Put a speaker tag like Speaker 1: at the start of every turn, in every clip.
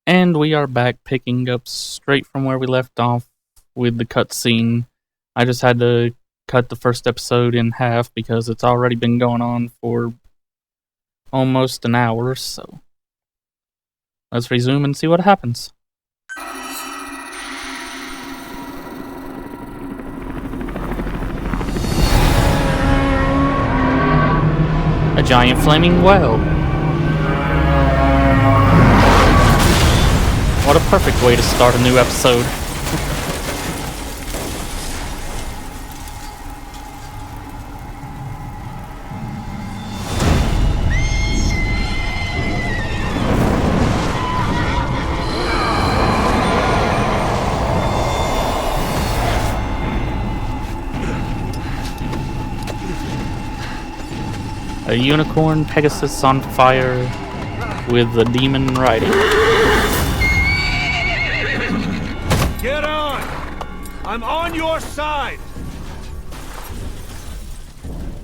Speaker 1: And we are back, picking up straight from where we left off with the cutscene. I just had to cut the first episode in half because it's already been going on for almost an hour, so let's resume and see what happens. A giant flaming well. What a perfect way to start a new episode. A unicorn Pegasus on fire with the demon riding.
Speaker 2: Get on! I'm on your side!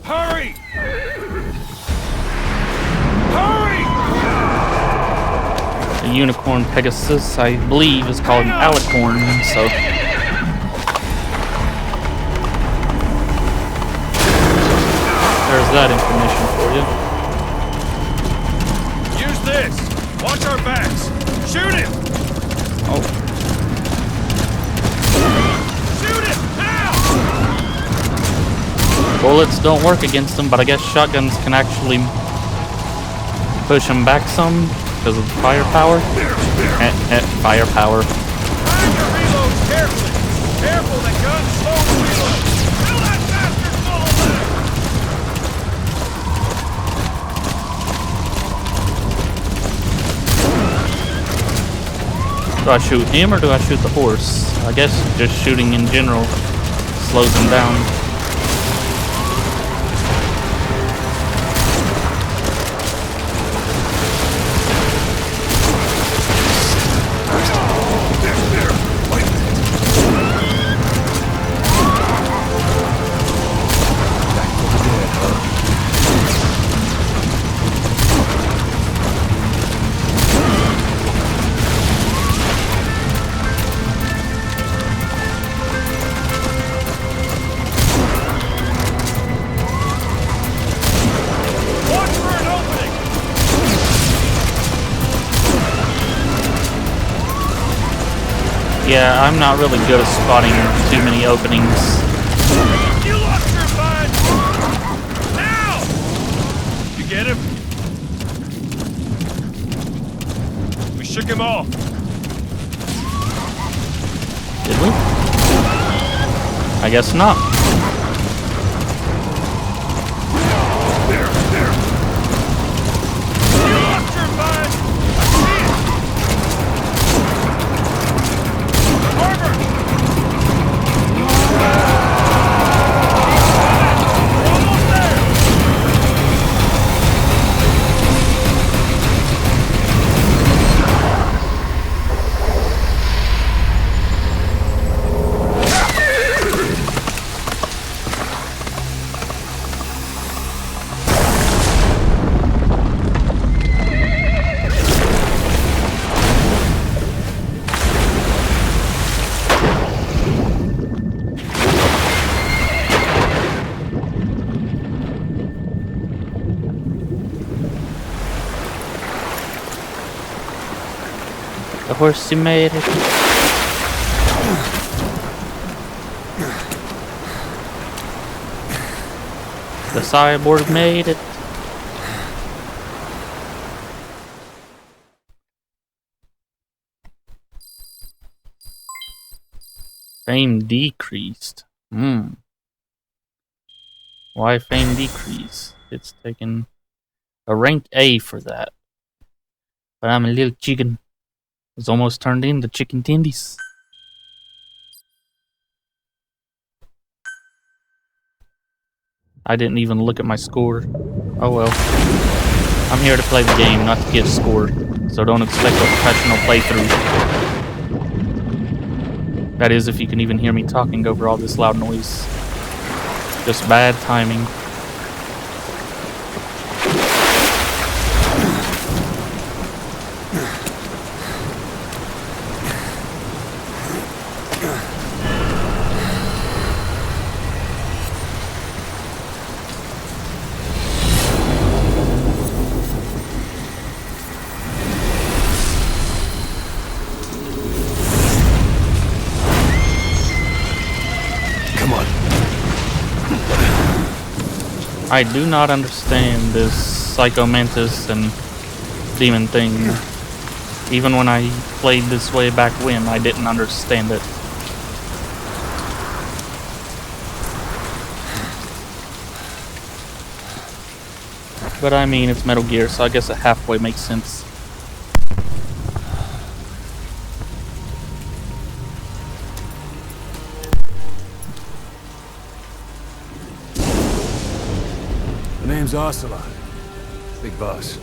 Speaker 2: Hurry! Hurry!
Speaker 1: The unicorn Pegasus, I believe, is called an alicorn, so... there's that information for you.
Speaker 2: Use this! Watch our backs! Shoot him!
Speaker 1: Oh.
Speaker 2: Shoot him! Now!
Speaker 1: Bullets don't work against them, but I guess shotguns can actually push them back some because of the firepower. Firepower.
Speaker 2: Time to reload carefully! Careful, the gun's slow to reload! Kill that bastard full of lead!
Speaker 1: Do I shoot him or do I shoot the horse? I guess just shooting in general slows him down. Yeah, I'm not really good at spotting too many openings.
Speaker 2: You lost your mind! Now! You get him? We shook him off.
Speaker 1: Did we? I guess not.
Speaker 2: You lost your mind! I see it! Harbor! We're almost there!
Speaker 1: The horsey made it. The cyborg made it. Fame decreased. Why fame decrease? It's taken a rank A for that. But I'm a little chicken. Was almost turned into chicken tendies. I didn't even look at my score. Oh well. I'm here to play the game, not to get scored. So don't expect a professional playthrough. That is, if you can even hear me talking over all this loud noise. Just bad timing. I do not understand this Psycho Mantis and demon thing. Even when I played this way back when, I didn't understand it. But I mean, it's Metal Gear, so I guess it halfway makes sense.
Speaker 3: The name's Ocelot. Big boss.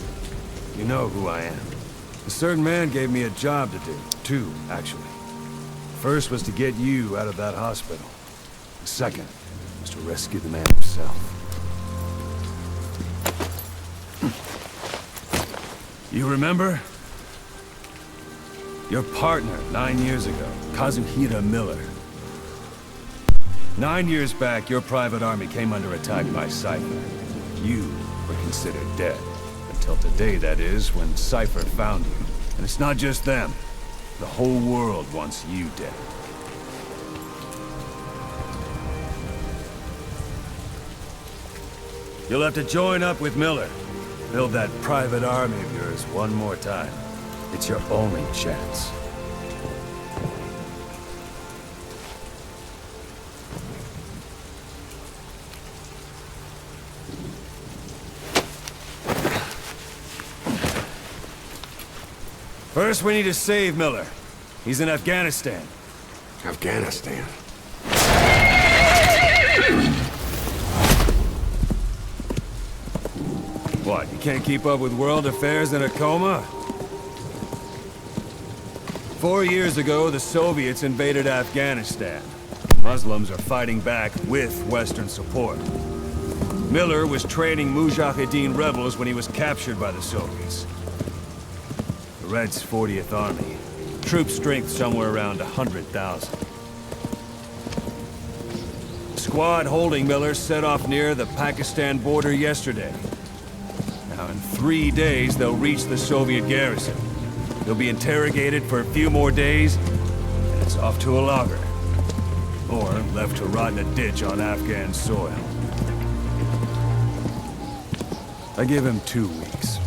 Speaker 3: You know who I am. A certain man gave me a job to do. Two, actually. First was to get you out of that hospital. The second was to rescue the man himself. You remember? Your partner 9 years ago, Kazuhira Miller. 9 years back, your private army came under attack by Cypher. You were considered dead. Until today, that is, when Cypher found you. And it's not just them. The whole world wants you dead. You'll have to join up with Miller. Build that private army of yours one more time. It's your only chance. First, we need to save Miller. He's in Afghanistan.
Speaker 4: Afghanistan?
Speaker 3: What, you can't keep up with world affairs in a coma? 4 years ago, the Soviets invaded Afghanistan. Muslims are fighting back with Western support. Miller was training Mujahideen rebels when he was captured by the Soviets. The Reds' 40th Army. Troop strength somewhere around 100,000. The squad holding Miller set off near the Pakistan border yesterday. Now, in 3 days, they'll reach the Soviet garrison. He'll be interrogated for a few more days, and it's off to a lager. Or left to rot in a ditch on Afghan soil. I give him 2 weeks.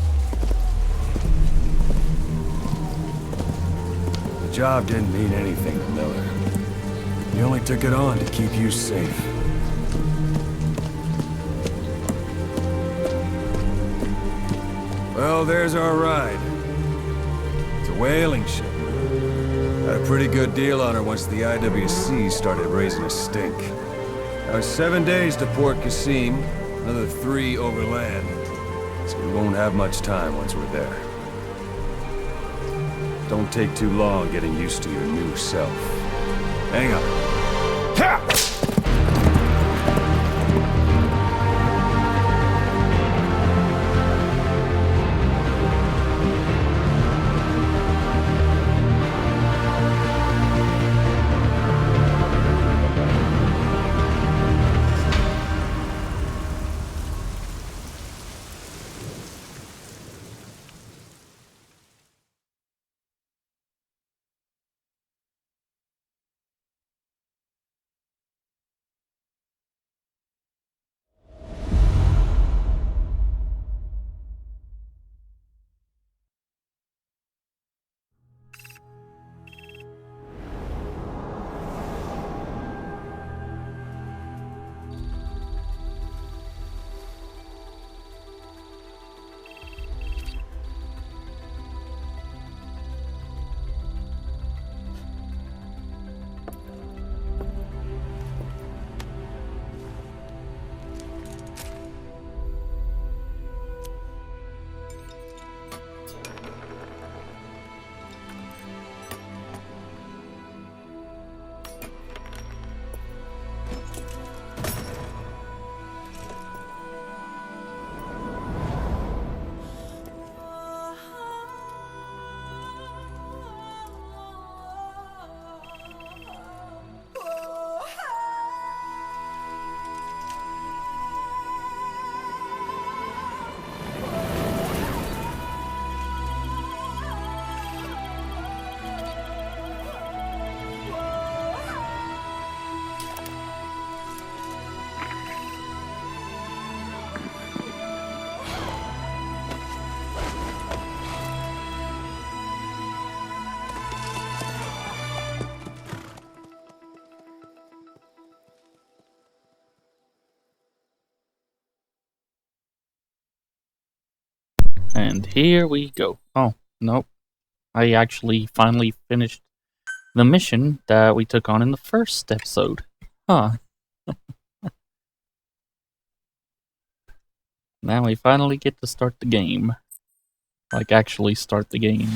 Speaker 3: The job didn't mean anything to Miller. He only took it on to keep you safe. Well, there's our ride. It's a whaling ship. Had a pretty good deal on her once the IWC started raising a stink. Now, 7 days to Port Qasim, another 3 overland. So we won't have much time once we're there. Don't take too long getting used to your new self. Hang on. Ha!
Speaker 1: And here we go. Oh, nope. I actually finally finished the mission that we took on in the first episode. Huh. Now we finally get to start the game. Like, actually start the game.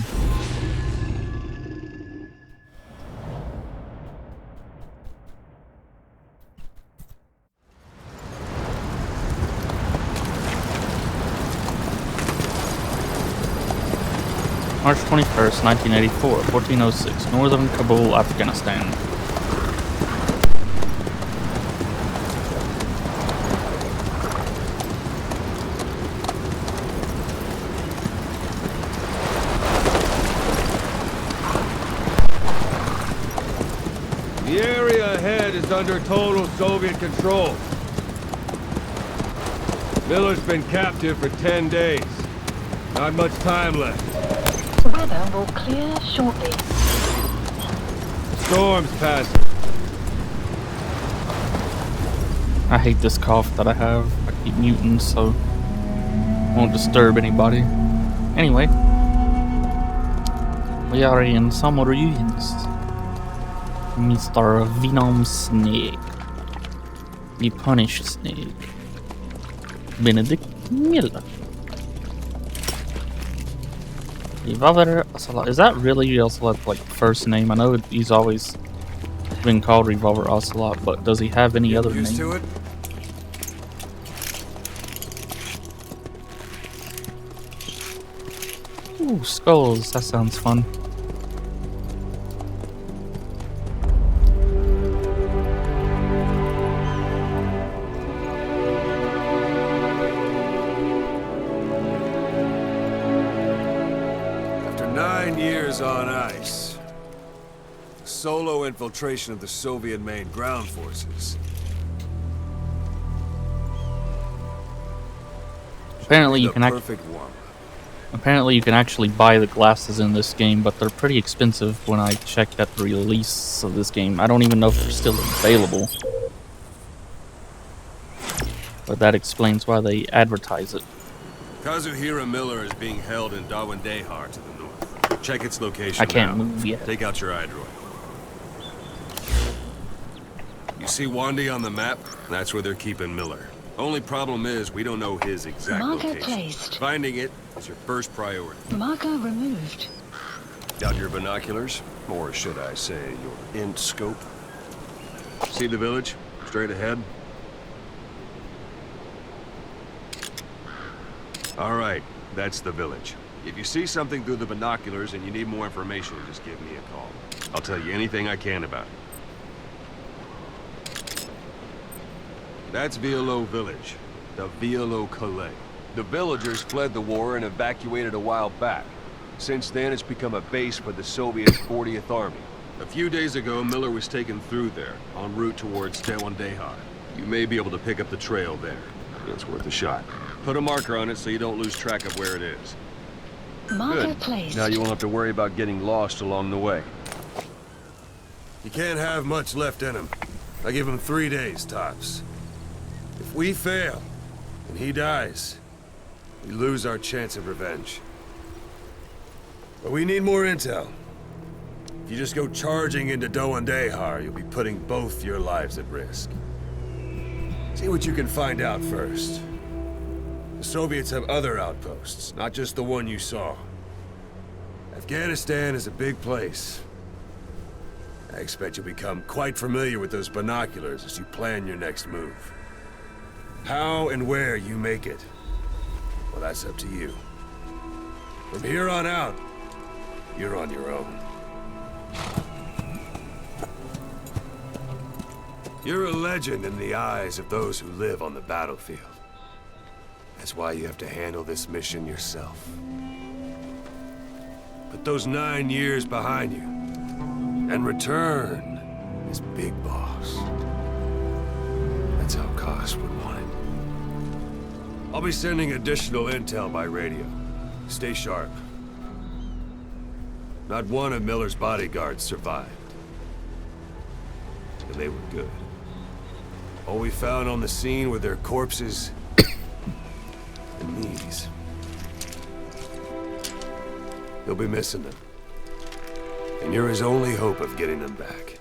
Speaker 1: March 21st, 1984, 1406, northern Kabul, Afghanistan.
Speaker 3: The area ahead is under total Soviet control. Miller's been captive for 10 days. Not much time left.
Speaker 5: Weather will clear shortly.
Speaker 3: Storm's passing.
Speaker 1: I hate this cough that I have. I keep muting so I won't disturb anybody. Anyway, we are in some ruins. Mr. Venom Snake. The Punished Snake. Benedict Miller. Revolver Ocelot. Is that really Ocelot's like first name? I know he's always been called Revolver Ocelot, but does he have any other name?
Speaker 3: Used to it?
Speaker 1: Ooh, skulls. That sounds fun.
Speaker 3: After 9 years on ice, solo infiltration of the Soviet main ground forces.
Speaker 1: Apparently you
Speaker 3: The
Speaker 1: can
Speaker 3: perfect one.
Speaker 1: Apparently you can actually buy the glasses in this game, but they're pretty expensive when I checked at the release of this game. I don't even know if they're still available. But that explains why they advertise it.
Speaker 3: Kazuhira Miller is being held in Dawandehar to the north. Check its location
Speaker 1: I can't
Speaker 3: now.
Speaker 1: move yet.
Speaker 3: Take out your iDroid. You see Wandi on the map? That's where they're keeping Miller. Only problem is, we don't know his exact
Speaker 5: Marker
Speaker 3: location.
Speaker 5: placed.
Speaker 3: Finding it is your first priority.
Speaker 5: Marker removed.
Speaker 3: Got your binoculars? Or should I say, your int scope? See the village? Straight ahead? Alright, that's the village. If you see something through the binoculars and you need more information, just give me a call. I'll tell you anything I can about it. That's Violo Village, the Violo Calais. The villagers fled the war and evacuated a while back. Since then, it's become a base for the Soviet 40th Army. A few days ago, Miller was taken through there, en route towards Dawandehar. You may be able to pick up the trail there. It's worth a shot. Put a marker on it so you don't lose track of where it is.
Speaker 5: Marker
Speaker 3: Good.
Speaker 5: placed.
Speaker 3: Now you won't have to worry about getting lost along the way. You can't have much left in him. I give him 3 days, tops. If we fail, and he dies, we lose our chance of revenge. But we need more intel. If you just go charging into Dawandehar, you'll be putting both your lives at risk. See what you can find out first. The Soviets have other outposts, not just the one you saw. Afghanistan is a big place. I expect you'll become quite familiar with those binoculars as you plan your next move. How and where you make it, well, that's up to you. From here on out, you're on your own. You're a legend in the eyes of those who live on the battlefield. That's why you have to handle this mission yourself. Put those 9 years behind you, and return as Big Boss. That's how Koss would want it. I'll be sending additional intel by radio. Stay sharp. Not one of Miller's bodyguards survived. And they were good. All we found on the scene were their corpses and these. You'll be missing them. And you're his only hope of getting them back.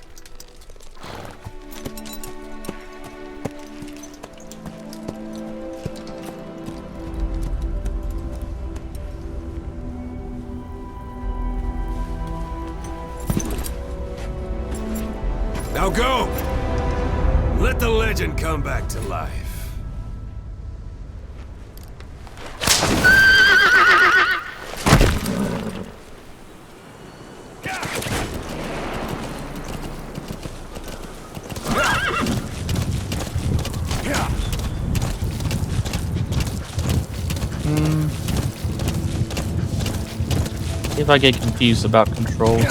Speaker 3: Now go! Let the legend come back to life.
Speaker 1: If I get confused about controls,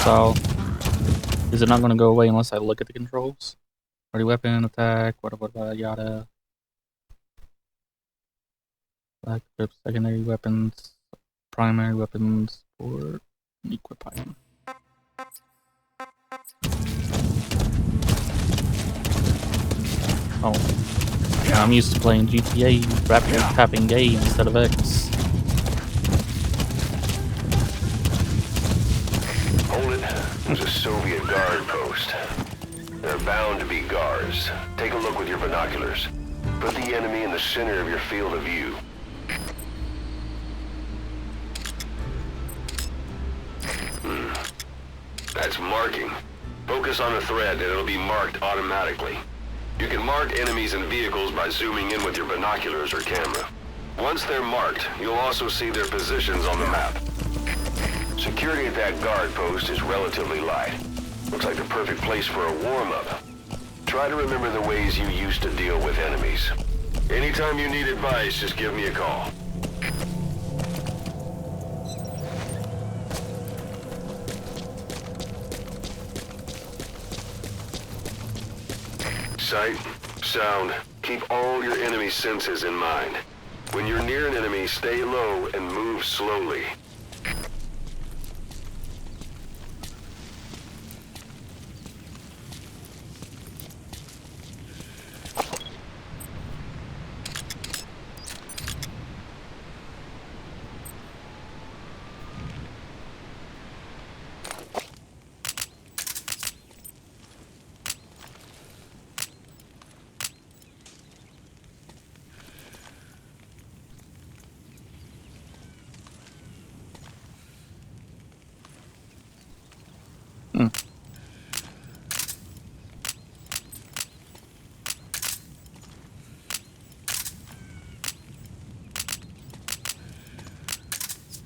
Speaker 1: is it not going to go away unless I look at the controls? Ready weapon, attack, whatever, yada. Black grip, secondary weapons, primary weapons, or equip item. Oh. Yeah, I'm used to playing GTA, rapidly tapping A instead of X.
Speaker 6: Hold it. There's a Soviet guard post. There are bound to be guards. Take a look with your binoculars. Put the enemy in the center of your field of view. That's marking. Focus on a thread and it'll be marked automatically. You can mark enemies and vehicles by zooming in with your binoculars or camera. Once they're marked, you'll also see their positions on the map. Security at that guard post is relatively light. Looks like the perfect place for a warm-up. Try to remember the ways you used to deal with enemies. Anytime you need advice, just give me a call. Sight, sound, keep all your enemy senses in mind. When you're near an enemy, stay low and move slowly.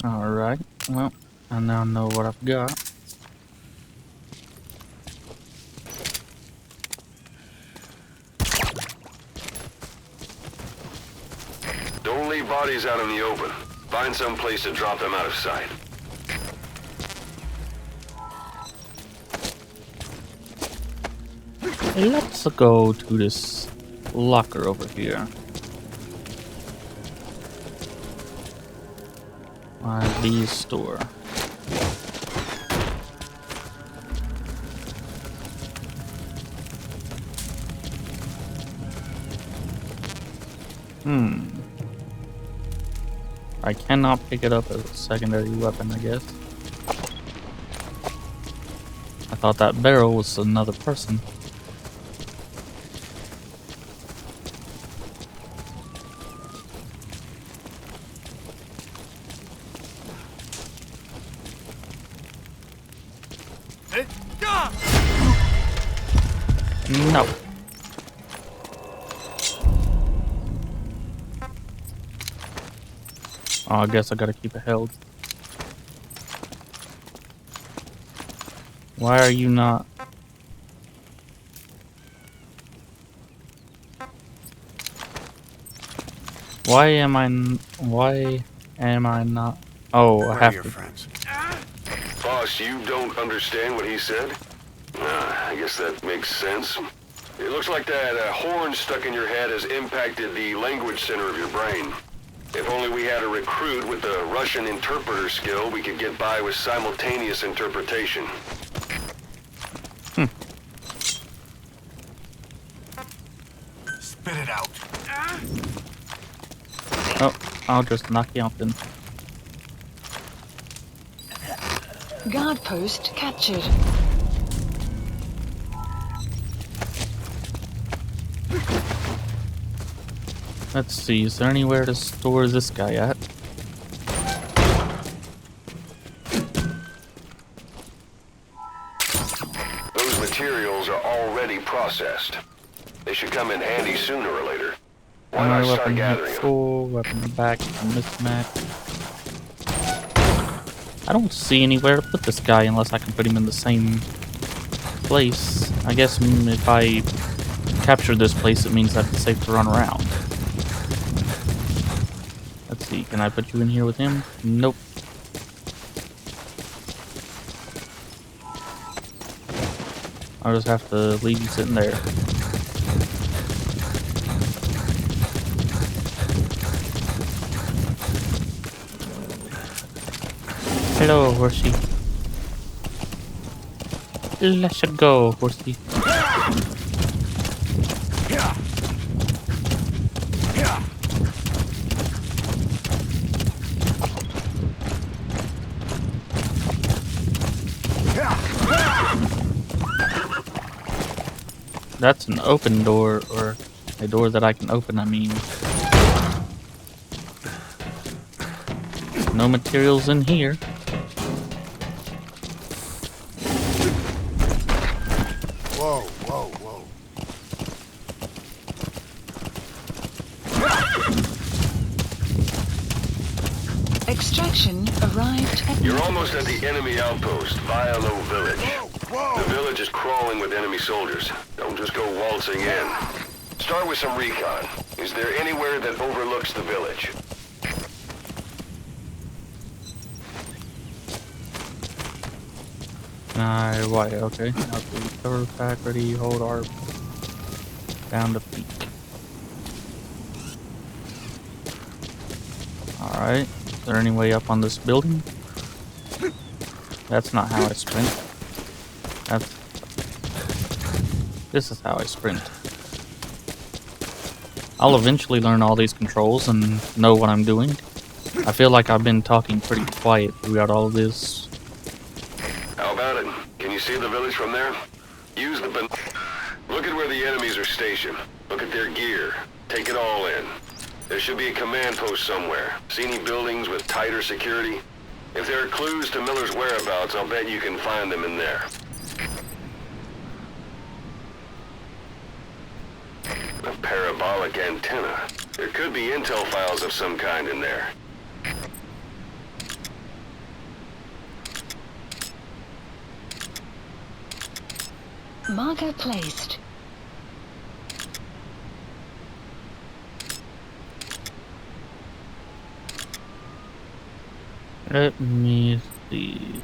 Speaker 1: Alright, well, I now know what I've got.
Speaker 6: Don't leave bodies out in the open. Find some place to drop them out of sight.
Speaker 1: Let's go to this locker over here. IV store. I cannot pick it up as a secondary weapon, I guess. I thought that barrel was another person. No. Oh, I guess I gotta keep it held. Why are you not? Why am I not? Oh, I have to.
Speaker 3: Friends?
Speaker 6: Boss, you don't understand what he said? I guess that makes sense. It looks like that horn stuck in your head has impacted the language center of your brain. If only we had a recruit with the Russian interpreter skill, we could get by with simultaneous interpretation.
Speaker 3: Spit it out.
Speaker 1: Oh, I'll just knock you out then.
Speaker 5: Guard post captured.
Speaker 1: Let's see, is there anywhere to store this guy at?
Speaker 6: Those materials are already processed. They should come in handy sooner or later. Why
Speaker 1: Primary
Speaker 6: not start
Speaker 1: weapon hit
Speaker 6: gathering them?
Speaker 1: full, weapon back, mismatch. I don't see anywhere to put this guy unless I can put him in the same place. I guess if I capture this place, it means that it's safe to run around. Let's see, can I put you in here with him? Nope. I'll just have to leave you sitting there. Hello, horsey. Let's go, horsey. That's an open door, or a door that I can open, I mean. No materials in here.
Speaker 4: Whoa, whoa, whoa.
Speaker 5: Extraction arrived at
Speaker 6: You're almost at the enemy outpost, Violo Village. The village is crawling with enemy soldiers. Don't just go waltzing in. Start with some recon. Is there anywhere that overlooks the village?
Speaker 1: Right, okay. Cover pack ready, hold our down to peak. Alright, is there any way up on this building? That's not how I sprint. This is how I sprint. I'll eventually learn all these controls and know what I'm doing. I feel like I've been talking pretty quiet throughout all of this.
Speaker 6: How about it? Can you see the village from there? Use the Look at where the enemies are stationed. Look at their gear. Take it all in. There should be a command post somewhere. See any buildings with tighter security? If there are clues to Miller's whereabouts, I'll bet you can find them in there. A parabolic antenna. There could be intel files of some kind in there.
Speaker 5: marker placed.
Speaker 1: Let me see.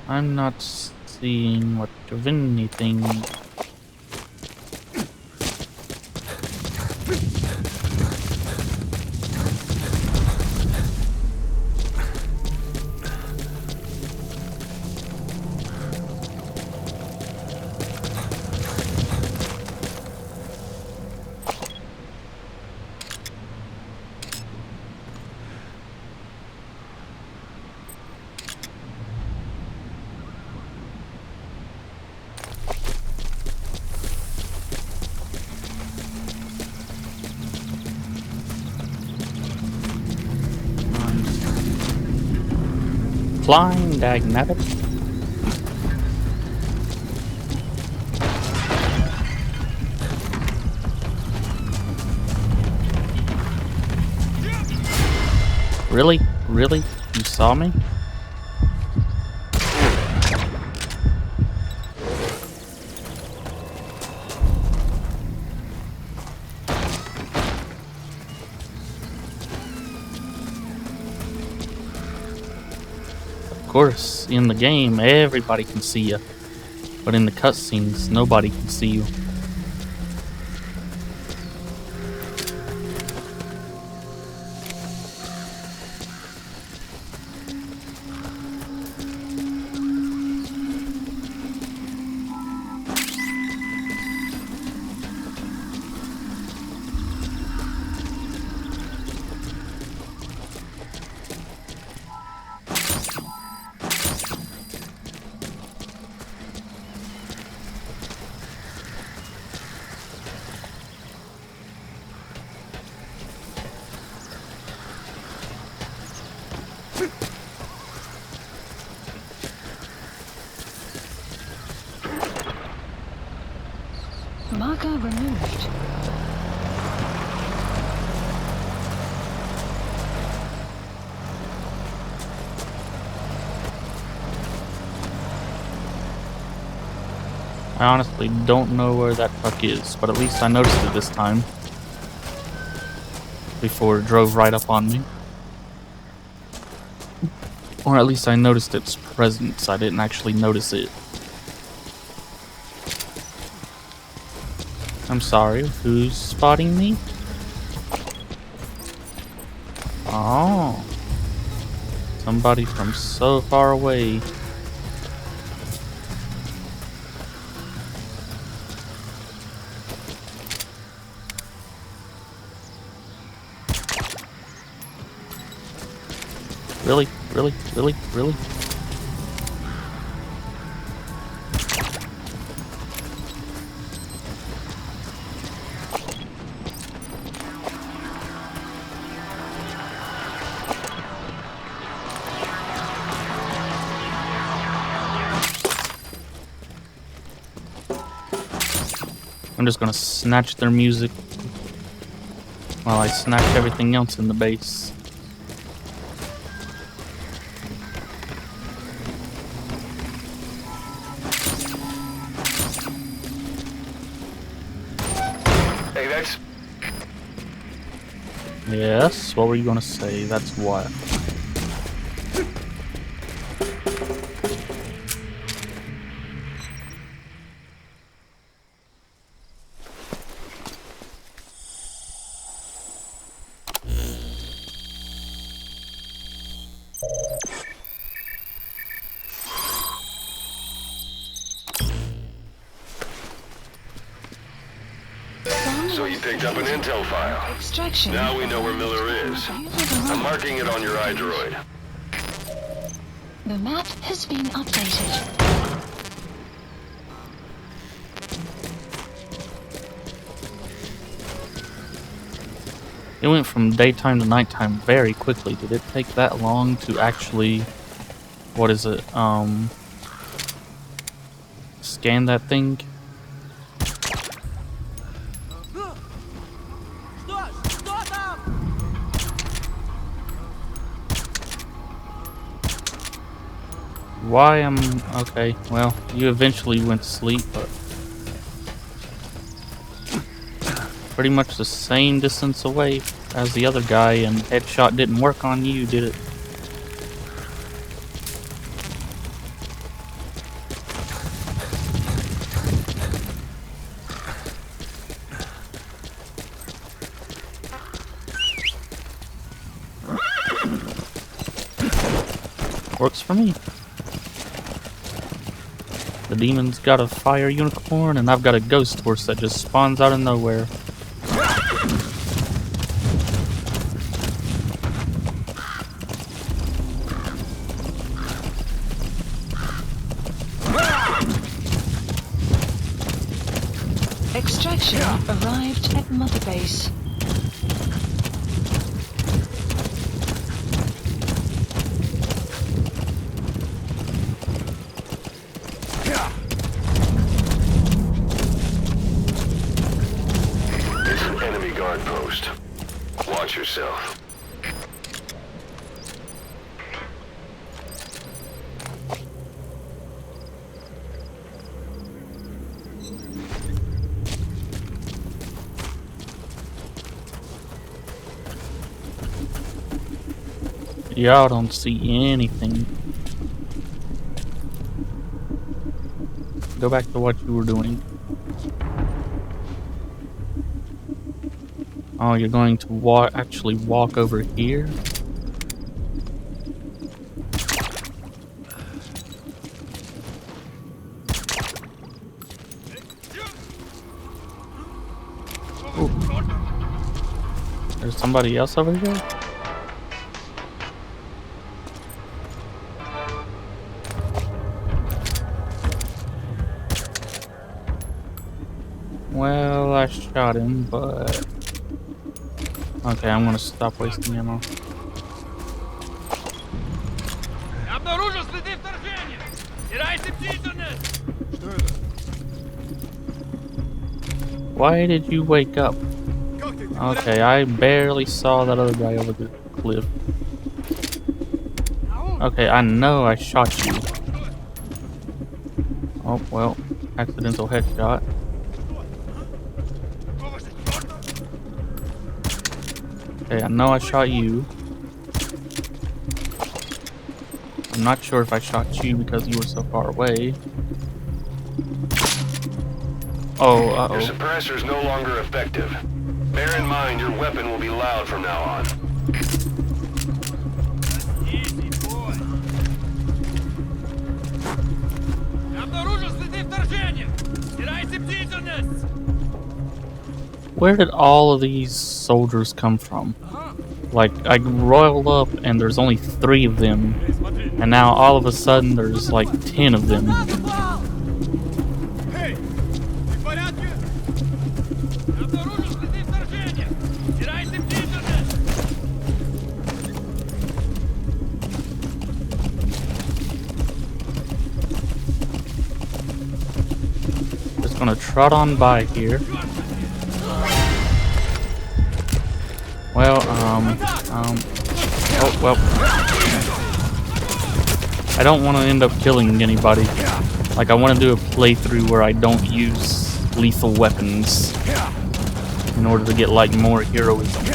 Speaker 1: I'm not seeing much of anything. Flying Dagnabbit. Really? Really? You saw me? Of course, in the game, everybody can see you. But in the cutscenes, nobody can see you.
Speaker 5: Marker removed.
Speaker 1: I honestly don't know where that truck is, but at least I noticed it this time. Before it drove right up on me. Or at least I noticed its presence. I didn't actually notice it. I'm sorry, who's spotting me? Oh. Somebody from so far away. Really? Really? Really? Really? I'm just gonna snatch their music while I snatch everything else in the base.
Speaker 6: Hey, that's...
Speaker 1: Yes, what were you gonna say? That's what.
Speaker 6: So you picked up an intel file.
Speaker 5: Extraction.
Speaker 6: Now we know where Miller is. I'm marking it on your iDroid.
Speaker 5: The map has been updated.
Speaker 1: It went from daytime to nighttime very quickly. Did it take that long to actually, what is it, scan that thing? Why am... Okay, well, you eventually went to sleep, but... Pretty much the same distance away as the other guy, and headshot didn't work on you, did it? Works for me. The demon's got a fire unicorn, and I've got a ghost horse that just spawns out of nowhere.
Speaker 5: Extraction arrived at Mother Base.
Speaker 6: It's an enemy guard post. Watch yourself.
Speaker 1: Y'all don't see anything. Go back to what you were doing. Oh, you're going to actually walk over here? Ooh. There's somebody else over here? Well, I shot him, but... Okay, I'm gonna stop wasting ammo.
Speaker 2: Обнаружил следы вторжения! Теряйте бдительность!
Speaker 4: Что это?
Speaker 1: Why did you wake up? Okay, I barely saw that other guy over the cliff. Okay, I know I shot you. Oh, well, accidental headshot. Okay, I know I shot you. I'm not sure if I shot you because you were so far away. Oh,
Speaker 6: Your
Speaker 1: uh-oh.
Speaker 6: suppressor is no longer effective. Bear in mind your weapon will be loud from now on.
Speaker 2: Easy, boy. Я обнаружил следы вторжения. Стирайте бдительность.
Speaker 1: Where did all of these soldiers come from? Like, I roiled up and there's only 3 of them, and now all of a sudden there's like 10 of them.
Speaker 2: Эй, ты в порядке? Я обнаружил следы вторжения. Стирайте бдительность.
Speaker 1: Just gonna trot on by here. Well, oh, well. I don't want to end up killing anybody. Like, I want to do a playthrough where I don't use lethal weapons in order to get, like, more heroism.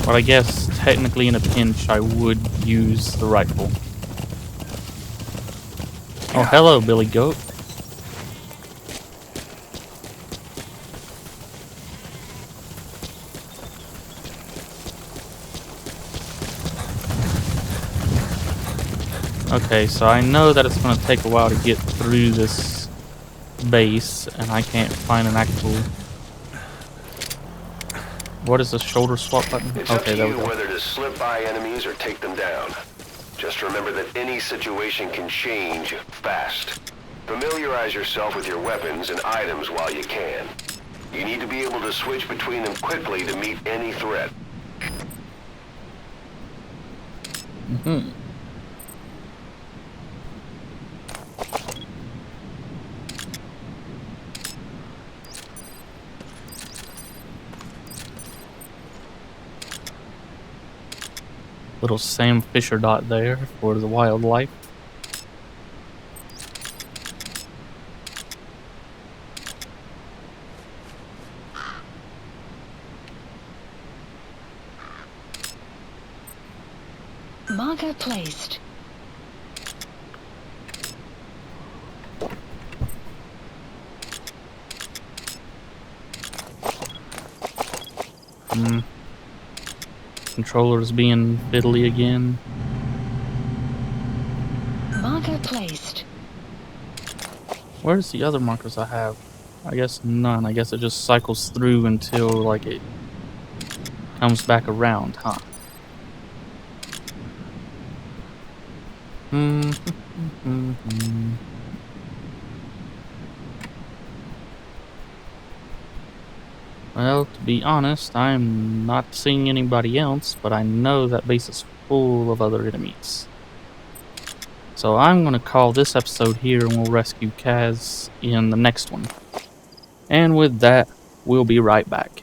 Speaker 1: But I guess, technically in a pinch, I would use the rifle. Oh, hello, Billy Goat. Okay, so I know that it's going to take a while to get through this base, and I can't find an actual... What is the shoulder swap button?
Speaker 6: It's up
Speaker 1: Okay,
Speaker 6: to
Speaker 1: there we
Speaker 6: you
Speaker 1: go.
Speaker 6: whether to slip by enemies or take them down. Just remember that any situation can change fast. Familiarize yourself with your weapons and items while you can. You need to be able to switch between them quickly to meet any threat.
Speaker 1: Mm-hmm. Little Sam Fisher dot there for the wildlife.
Speaker 5: Marker placed.
Speaker 1: Controller's being fiddly again.
Speaker 5: Marker placed.
Speaker 1: Where's the other markers I have? I guess none. I guess it just cycles through until like it comes back around, huh? Well, to be honest, I'm not seeing anybody else, but I know that base is full of other enemies. So I'm going to call this episode here, and we'll rescue Kaz in the next one. And with that, we'll be right back.